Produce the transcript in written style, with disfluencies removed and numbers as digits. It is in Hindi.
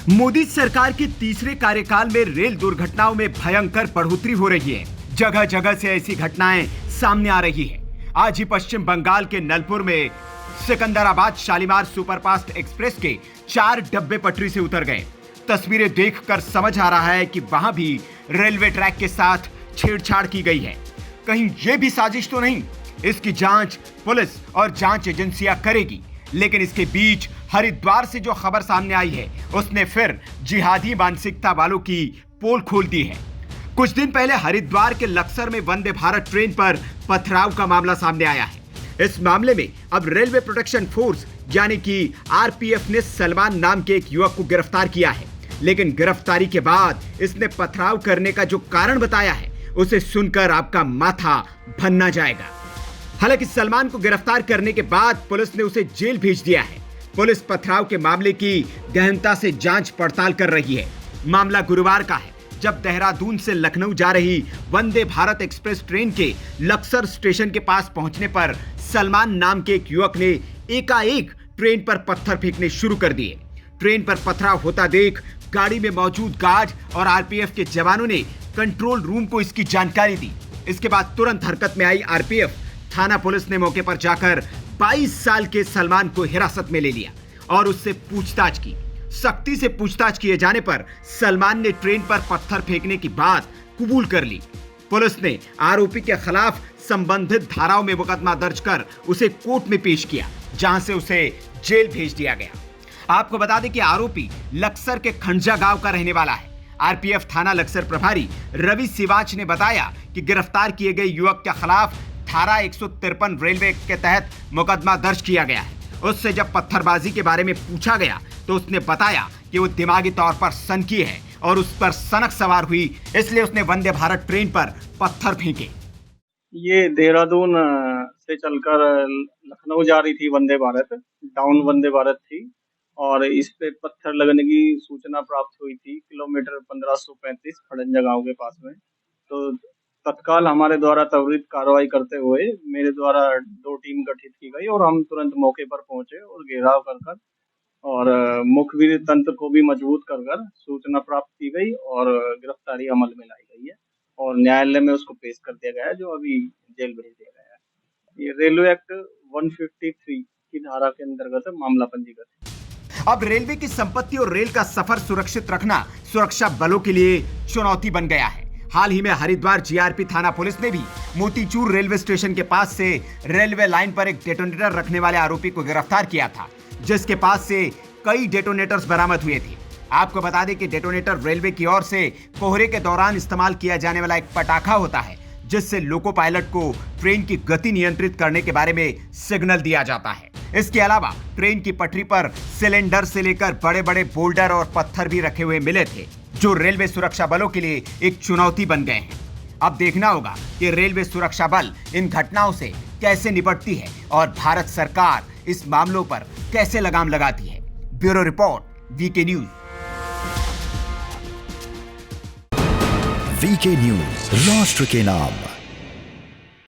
मोदी सरकार के तीसरे कार्यकाल में रेल दुर्घटनाओं में भयंकर बढ़ोतरी हो रही है। जगह जगह से ऐसी घटनाएं सामने आ रही है। आज ही पश्चिम बंगाल के नलपुर में सिकंदराबाद शालीमार सुपरफास्ट एक्सप्रेस के 4 डब्बे पटरी से उतर गए। तस्वीरें देखकर समझ आ रहा है कि वहां भी रेलवे ट्रैक के साथ छेड़छाड़ की गई है। कहीं ये भी साजिश तो नहीं? इसकी जांच पुलिस और जांच एजेंसियां करेगी। लेकिन इसके बीच हरिद्वार से जो खबर सामने आई है उसने फिर जिहादी मानसिकता वालों की पोल खोल दी है। कुछ दिन पहले हरिद्वार के लक्सर में वंदे भारत ट्रेन पर पथराव का मामला सामने आया है। इस मामले में अब रेलवे प्रोटेक्शन फोर्स यानी कि आरपीएफ ने सलमान नाम के एक युवक को गिरफ्तार किया है। लेकिन गिरफ्तारी के बाद इसने पथराव करने का जो कारण बताया है उसे सुनकर आपका माथा भन्ना जाएगा। हालांकि सलमान को गिरफ्तार करने के बाद पुलिस ने उसे जेल भेज दिया है। पुलिस पथराव के मामले की गहनता से जांच पड़ताल कर रही है। मामला गुरुवार का है, जब देहरादून से लखनऊ जा रही वंदे भारत एक्सप्रेस ट्रेन के लक्सर स्टेशन के पास पहुंचने पर सलमान नाम के एक युवक ने एकाएक ट्रेन पर पत्थर फेंकने शुरू कर दिए। ट्रेन पर पथराव होता देख गाड़ी में मौजूद गार्ड और आरपीएफ के जवानों ने कंट्रोल रूम को इसकी जानकारी दी। इसके बाद तुरंत हरकत में आई आरपीएफ। थाना पुलिस ने मौके पर जाकर 22 साल के सलमान को हिरासत में ले लिया और उससे पूछताछ की। सख्ती से पूछताछ किए जाने पर सलमान ने ट्रेन पर पत्थर फेंकने की बात कबूल कर ली। पुलिस ने आरोपी के खिलाफ संबंधित धाराओं में मुकदमा दर्ज कर उसे कोर्ट में पेश किया, जहां से उसे जेल भेज दिया गया। आपको बता दें कि आरोपी लक्सर के खंडजा गांव का रहने वाला है। आरपीएफ थाना लक्सर प्रभारी रवि सिवाच ने बताया कि गिरफ्तार किए गए युवक के खिलाफ धारा 153 रेलवे के तहत मुकदमा दर्ज किया गया है। उससे जब पत्थरबाजी के बारे में पूछा गया तो उसने बताया कि वो दिमागी तौर पर सनकी है और उस पर सनक सवार हुई, इसलिए उसने वंदे भारत ट्रेन पर पत्थर फेंके। ये देहरादून से चलकर लखनऊ जा रही थी वंदे भारत, डाउन वंदे भारत थी और इस पे पत्थर लगने की सूचना प्राप्त हुई थी किलोमीटर 1535 खड़ंजा गांव के पास में। तो तत्काल हमारे द्वारा त्वरित कार्रवाई करते हुए मेरे द्वारा 2 टीम गठित की गई और हम तुरंत मौके पर पहुंचे और घेराव कर और मुखबिर तंत्र को भी मजबूत कर सूचना प्राप्त की गई और गिरफ्तारी अमल में लाई गई है और न्यायालय में उसको पेश कर दिया गया है, जो अभी जेल भेज दिया गया है। ये रेलवे एक्ट 153 की धारा के अंतर्गत मामला पंजीकृत है। अब रेलवे की संपत्ति और रेल का सफर सुरक्षित रखना सुरक्षा बलों के लिए चुनौती बन गया है। हाल ही में हरिद्वार जीआरपी थाना पुलिस ने भी मोतीचूर रेलवे स्टेशन के पास से रेलवे लाइन पर एक डेटोनेटर रखने वाले आरोपी को गिरफ्तार किया था, जिसके पास से कई डेटोनेटर्स बरामद हुए थे। आपको बता दें कि डेटोनेटर रेलवे की ओर से कोहरे के दौरान इस्तेमाल किया जाने वाला एक पटाखा होता है, जिससे लोको पायलट को ट्रेन की गति नियंत्रित करने के बारे में सिग्नल दिया जाता है। इसके अलावा ट्रेन की पटरी पर सिलेंडर से लेकर बड़े बड़े बोल्डर और पत्थर भी रखे हुए मिले थे, जो रेलवे सुरक्षा बलों के लिए एक चुनौती बन गए हैं। अब देखना होगा कि रेलवे सुरक्षा बल इन घटनाओं से कैसे निपटती है और भारत सरकार इस मामलों पर कैसे लगाम लगाती है। Bureau report, VK news. VK news, राष्ट्र के नाम।